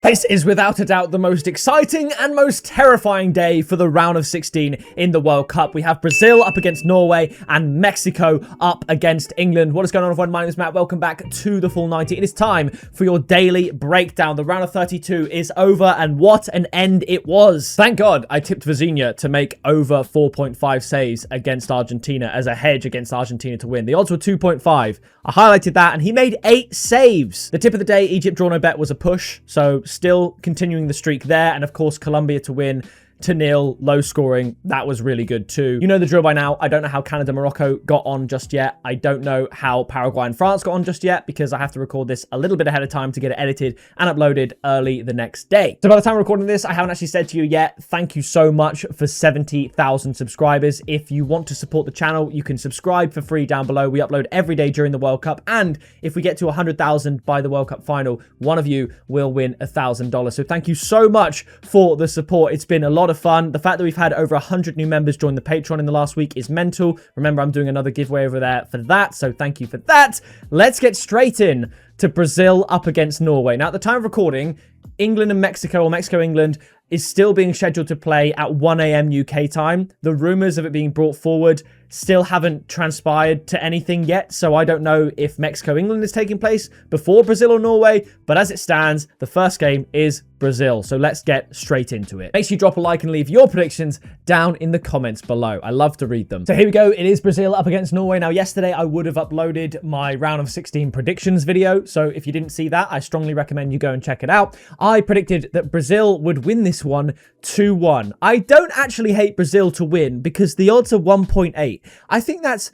This is without a doubt the most exciting and most terrifying day for the round of 16 in the World Cup. We have Brazil up against Norway and Mexico up against England. What is going on, everyone? My name is Matt. Welcome back to the Full 90. It is time for your daily breakdown. The round of 32 is over, and what an end it was. Thank God I tipped Vizinha to make over 4.5 saves against Argentina as a hedge against Argentina to win. The odds were 2.5. I highlighted that, and he made 8 saves. The tip of the day, Egypt draw no bet, was a push, so still continuing the streak there. And of course, Colombia to win 2-0, low scoring. That was really good too. You know the drill by now. I don't know how Canada, Morocco got on just yet. I don't know how Paraguay and France got on just yet because I have to record this a little bit ahead of time to get it edited and uploaded early the next day. So by the time I'm recording this, I haven't actually said to you yet, thank you so much for 70,000 subscribers. If you want to support the channel, you can subscribe for free down below. We upload every day during the World Cup. And if we get to 100,000 by the World Cup final, one of you will win $1,000. So thank you so much for the support. It's been a lot of fun. The fact that we've had over 100 new members join the Patreon in the last week is mental. Remember, I'm doing another giveaway over there for that, so thank you for that. Let's get straight in to Brazil up against Norway. Now, at the time of recording, England and Mexico, or Mexico-England, is still being scheduled to play at 1 a.m. UK time. The rumours of it being brought forward still haven't transpired to anything yet, so I don't know if Mexico-England is taking place before Brazil or Norway, but as it stands, the first game is Brazil. So let's get straight into it. Make sure you drop a like and leave your predictions down in the comments below. I love to read them. So here we go. It is Brazil up against Norway. Now, yesterday I would have uploaded my round of 16 predictions video. So if you didn't see that, I strongly recommend you go and check it out. I predicted that Brazil would win this one 2-1. I don't actually hate Brazil to win because the odds are 1.8. I think that's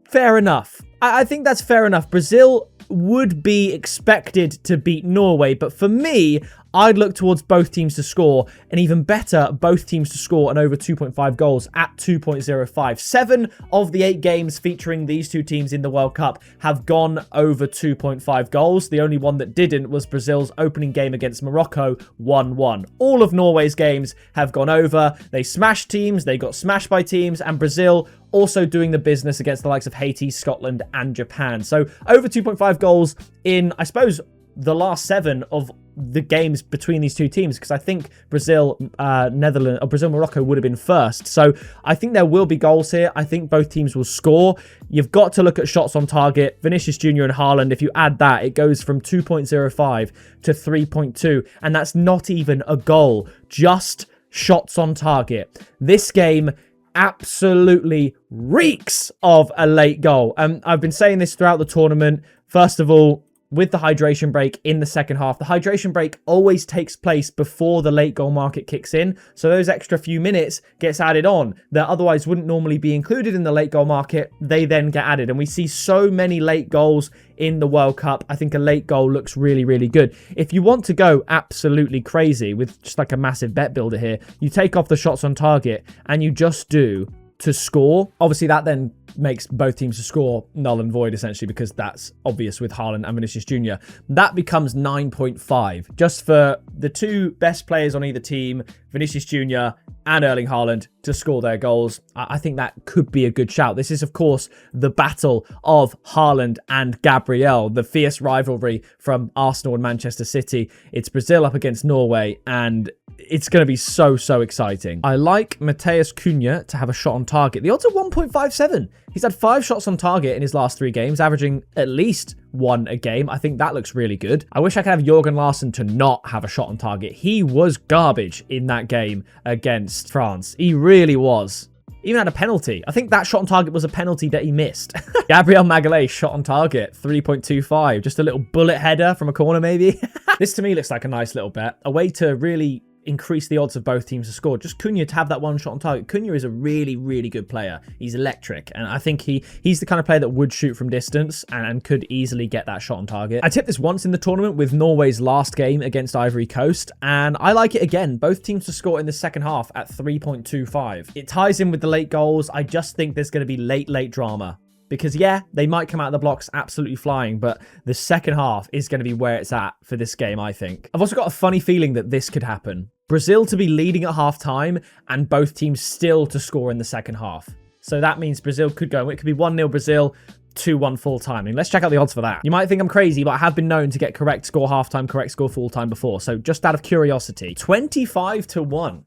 fair enough. I think that's fair enough. Brazil would be expected to beat Norway, but for me, I'd look towards both teams to score, and even better, both teams to score an over 2.5 goals at 2.05. 7 of the 8 games featuring these two teams in the World Cup have gone over 2.5 goals. The only one that didn't was Brazil's opening game against Morocco, 1-1. All of Norway's games have gone over. They smashed teams, they got smashed by teams, and Brazil also doing the business against the likes of Haiti, Scotland, and Japan. So over 2.5 goals in, I suppose, the last 7 of the games between these two teams, because I think Brazil, Netherlands, or Brazil, Morocco would have been first. So I think there will be goals here. I think both teams will score. You've got to look at shots on target. Vinicius Jr. and Haaland, if you add that, it goes from 2.05 to 3.2, and that's not even a goal, just shots on target. This game absolutely reeks of a late goal. I've been saying this throughout the tournament. First of all, with the hydration break in the second half, the hydration break always takes place before the late goal market kicks in. So those extra few minutes gets added on that otherwise wouldn't normally be included in the late goal market. They then get added. And we see so many late goals in the World Cup. I think a late goal looks really, really good. If you want to go absolutely crazy with just like a massive bet builder here, you take off the shots on target and you just do to score. Obviously, that then makes both teams to score null and void, essentially, because that's obvious with Haaland and Vinicius Jr. That becomes 9.5. Just for the two best players on either team, Vinicius Jr. and Erling Haaland, to score their goals. I think that could be a good shout. This is, of course, the battle of Haaland and Gabriel, the fierce rivalry from Arsenal and Manchester City. It's Brazil up against Norway, and it's going to be so, so exciting. I like Matheus Cunha to have a shot on target. The odds are 1.57. He's had 5 shots on target in his last 3 games, averaging at least 1 a game. I think that looks really good. I wish I could have Jürgen Larsson to not have a shot on target. He was garbage in that game against France. He really was. Even had a penalty. I think that shot on target was a penalty that he missed. Gabriel Magalhaes shot on target, 3.25. Just a little bullet header from a corner, maybe. This to me looks like a nice little bet. A way to really increase the odds of both teams to score. Just Cunha to have that one shot on target. Cunha is a really, really good player. He's electric, and I think he's the kind of player that would shoot from distance and could easily get that shot on target. I tipped this once in the tournament with Norway's last game against Ivory Coast, and I like it again. Both teams to score in the second half at 3.25. It ties in with the late goals. I just think there's going to be late drama. Because, yeah, they might come out of the blocks absolutely flying, but the second half is going to be where it's at for this game, I think. I've also got a funny feeling that this could happen. Brazil to be leading at half-time and both teams still to score in the second half. So that means Brazil could go. It could be 1-0 Brazil, 2-1 full time. Let's check out the odds for that. You might think I'm crazy, but I have been known to get correct score halftime, correct score full time before. So just out of curiosity, 25-1.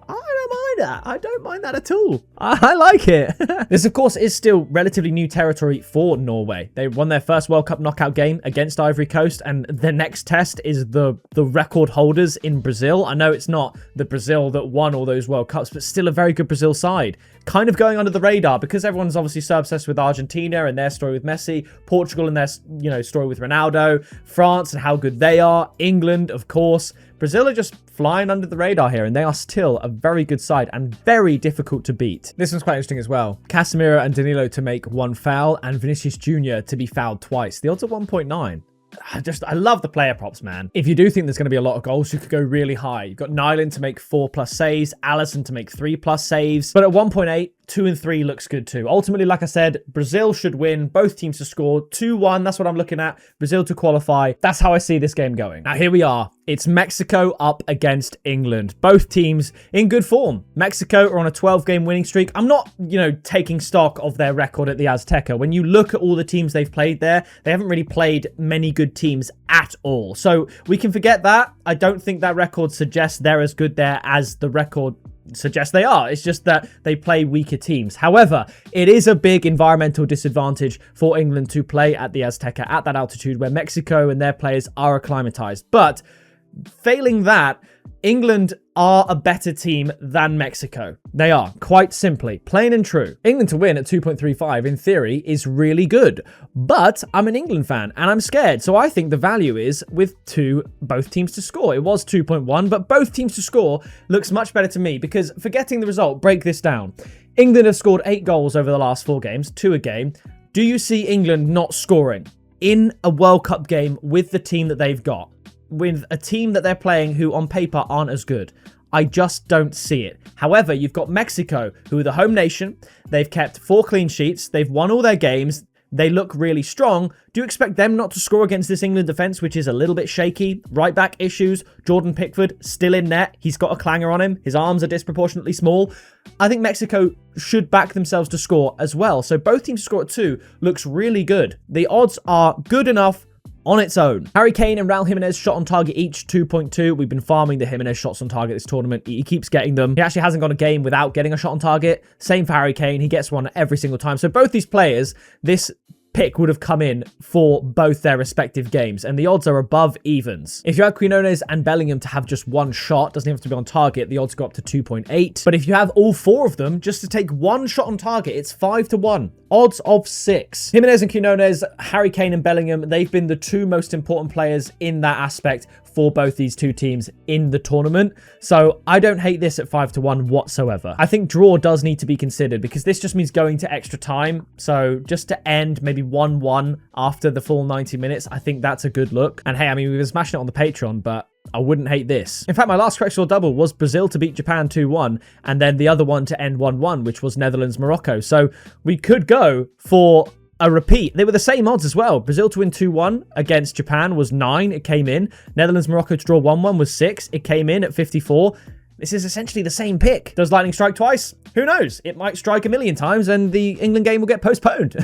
I don't mind that. I don't mind that at all. I like it. This, of course, is still relatively new territory for Norway. They won their first World Cup knockout game against Ivory Coast, and their next test is the record holders in Brazil. I know it's not the Brazil that won all those World Cups, but still a very good Brazil side. Kind of going under the radar because everyone's obviously so obsessed with Argentina and their story with Messi, Portugal and their story with Ronaldo, France and how good they are, England, of course. Brazil are just flying under the radar here, and they are still a very good side and very difficult to beat. This one's quite interesting as well. Casemiro and Danilo to make one foul, and Vinicius Jr. to be fouled twice. The odds are 1.9. I love the player props, man. If you do think there's going to be a lot of goals, you could go really high. You've got Nyland to make 4+ saves, Alisson to make 3+ saves. But at 1.8, 2 and 3 looks good too. Ultimately, like I said, Brazil should win. Both teams to score 2-1. That's what I'm looking at. Brazil to qualify. That's how I see this game going. Now, here we are. It's Mexico up against England. Both teams in good form. Mexico are on a 12-game winning streak. I'm not, taking stock of their record at the Azteca. When you look at all the teams they've played there, they haven't really played many good teams at all. So we can forget that. I don't think that record suggests they're as good there as the record suggests they are. It's just that they play weaker teams. However, it is a big environmental disadvantage for England to play at the Azteca at that altitude where Mexico and their players are acclimatized. But failing that, England are a better team than Mexico. They are, quite simply, plain and true. England to win at 2.35 in theory is really good, but I'm an England fan and I'm scared. So I think the value is with both teams to score. It was 2.1, but both teams to score looks much better to me because forgetting the result, break this down. England have scored 8 goals over the last 4 games, 2 a game. Do you see England not scoring in a World Cup game with the team that they've got? With a team that they're playing who on paper aren't as good? I just don't see it. However, you've got Mexico, who are the home nation. They've kept 4 clean sheets. They've won all their games. They look really strong. Do you expect them not to score against this England defence, which is a little bit shaky? Right back issues. Jordan Pickford still in net. He's got a clanger on him. His arms are disproportionately small. I think Mexico should back themselves to score as well. So both teams to score at 2 looks really good. The odds are good enough on its own. Harry Kane and Raul Jimenez shot on target each 2.2. We've been farming the Jimenez shots on target this tournament. He keeps getting them. He actually hasn't gone a game without getting a shot on target. Same for Harry Kane. He gets one every single time. So both these players, this pick would have come in for both their respective games, and the odds are above evens. If you have Quinones and Bellingham to have just one shot, doesn't have to be on target, the odds go up to 2.8. But if you have all 4 of them just to take one shot on target, it's 5-1. Odds of 6. Jimenez and Quinones, Harry Kane and Bellingham, they've been the 2 most important players in that aspect for both these 2 teams in the tournament. So I don't hate this at 5-1 whatsoever. I think draw does need to be considered because this just means going to extra time. So just to end maybe 1-1 after the full 90 minutes, I think that's a good look. And hey, I mean, we've been smashing it on the Patreon, but I wouldn't hate this. In fact, my last correct score double was Brazil to beat Japan 2-1, and then the other one to end 1-1, which was Netherlands-Morocco. So we could go for a repeat. They were the same odds as well. Brazil to win 2-1 against Japan was 9. It came in. Netherlands-Morocco to draw 1-1 was 6. It came in at 54. This is essentially the same pick. Does lightning strike twice? Who knows? It might strike a million times and the England game will get postponed.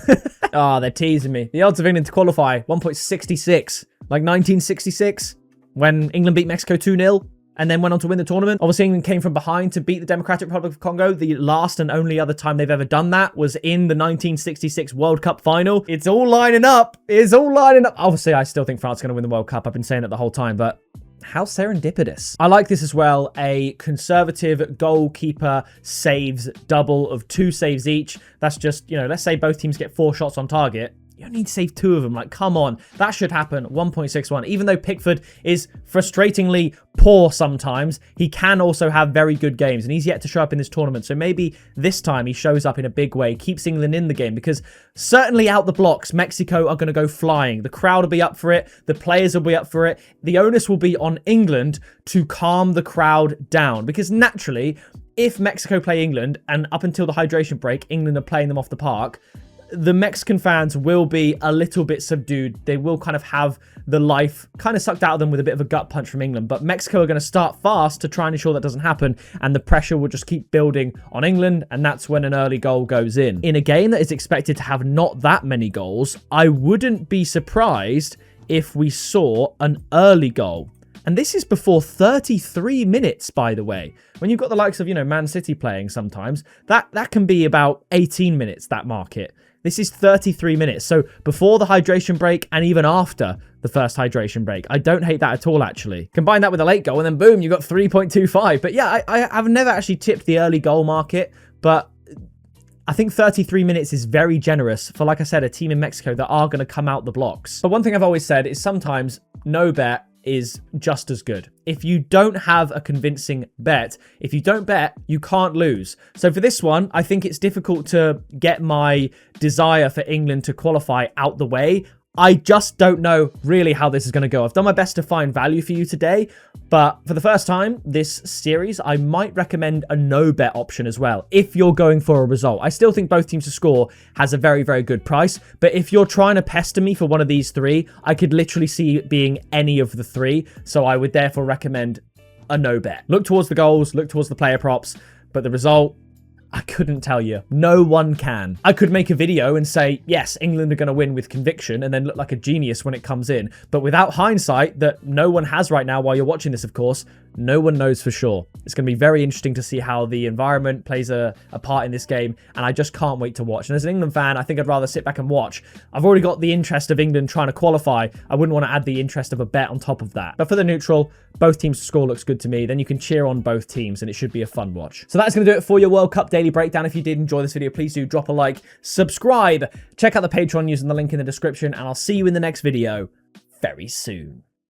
They're teasing me. The odds of England to qualify, 1.66. Like 1966, when England beat Mexico 2-0. And then went on to win the tournament. Obviously, England came from behind to beat the Democratic Republic of Congo. The last and only other time they've ever done that was in the 1966 World Cup final. It's all lining up. It's all lining up. Obviously, I still think France is going to win the World Cup. I've been saying it the whole time, but how serendipitous. I like this as well. A conservative goalkeeper saves double of 2 saves each. That's just, let's say both teams get 4 shots on target. You don't need to save 2 of them. Like, come on. That should happen. 1.61. Even though Pickford is frustratingly poor sometimes, he can also have very good games. And he's yet to show up in this tournament. So maybe this time he shows up in a big way, keeps England in the game. Because certainly out the blocks, Mexico are going to go flying. The crowd will be up for it. The players will be up for it. The onus will be on England to calm the crowd down. Because naturally, if Mexico play England, and up until the hydration break, England are playing them off the park, the Mexican fans will be a little bit subdued. They will kind of have the life kind of sucked out of them with a bit of a gut punch from England. But Mexico are going to start fast to try and ensure that doesn't happen. And the pressure will just keep building on England. And that's when an early goal goes in. In a game that is expected to have not that many goals, I wouldn't be surprised if we saw an early goal. And this is before 33 minutes, by the way. When you've got the likes of, Man City playing sometimes, that can be about 18 minutes, that market. This is 33 minutes. So before the hydration break and even after the first hydration break. I don't hate that at all, actually. Combine that with a late goal and then boom, you got 3.25. But yeah, I've never actually tipped the early goal market, but I think 33 minutes is very generous for, like I said, a team in Mexico that are going to come out the blocks. But one thing I've always said is sometimes no bet is just as good. If you don't have a convincing bet, if you don't bet, you can't lose. So for this one, I think it's difficult to get my desire for England to qualify out the way. I just don't know really how this is going to go. I've done my best to find value for you today, but for the first time this series, I might recommend a no bet option as well if you're going for a result. I still think both teams to score has a very, very good price, but if you're trying to pester me for one of these three, I could literally see it being any of the three, so I would therefore recommend a no bet. Look towards the goals, look towards the player props, but the result, I couldn't tell you. No one can. I could make a video and say, yes, England are going to win with conviction and then look like a genius when it comes in. But without hindsight, that no one has right now while you're watching this, of course, no one knows for sure. It's going to be very interesting to see how the environment plays a part in this game, and I just can't wait to watch. And as an England fan, I think I'd rather sit back and watch. I've already got the interest of England trying to qualify. I wouldn't want to add the interest of a bet on top of that. But for the neutral, both teams to score looks good to me. Then you can cheer on both teams, and it should be a fun watch. So that's going to do it for your World Cup Daily Breakdown. If you did enjoy this video, please do drop a like, subscribe, check out the Patreon using the link in the description, and I'll see you in the next video very soon.